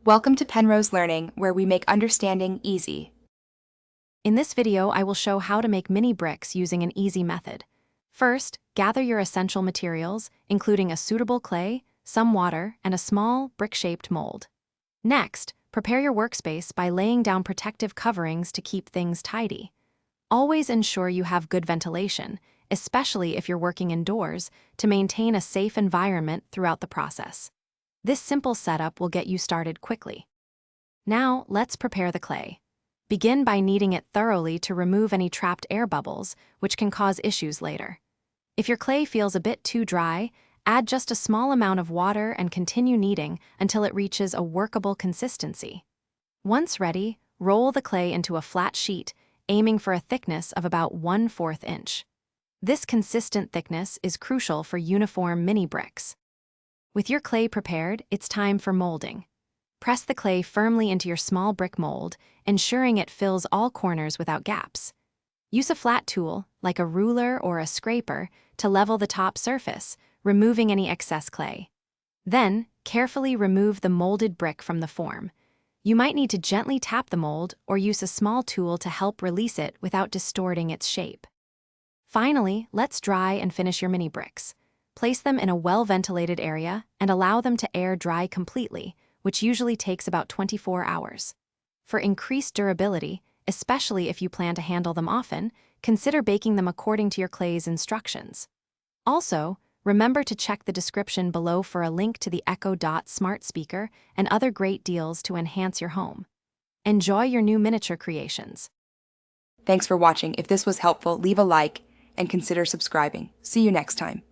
Welcome to Penrose Learning, where we make understanding easy. In this video, I will show how to make mini bricks using an easy method. First, gather your essential materials, including a suitable clay, some water, and a small, brick-shaped mold. Next, prepare your workspace by laying down protective coverings to keep things tidy. Always ensure you have good ventilation, especially if you're working indoors, to maintain a safe environment throughout the process. This simple setup will get you started quickly. Now, let's prepare the clay. Begin by kneading it thoroughly to remove any trapped air bubbles, which can cause issues later. If your clay feels a bit too dry, add just a small amount of water and continue kneading until it reaches a workable consistency. Once ready, roll the clay into a flat sheet, aiming for a thickness of about 1/4 inch. This consistent thickness is crucial for uniform mini bricks. With your clay prepared, it's time for molding. Press the clay firmly into your small brick mold, ensuring it fills all corners without gaps. Use a flat tool, like a ruler or a scraper, to level the top surface, removing any excess clay. Then, carefully remove the molded brick from the form. You might need to gently tap the mold or use a small tool to help release it without distorting its shape. Finally, let's dry and finish your mini bricks. Place them in a well-ventilated area and allow them to air dry completely, which usually takes about 24 hours. For increased durability, especially if you plan to handle them often, consider baking them according to your clay's instructions. Also, remember to check the description below for a link to the Echo Dot smart speaker and other great deals to enhance your home. Enjoy your new miniature creations. Thanks for watching. If this was helpful, leave a like and consider subscribing. See you next time.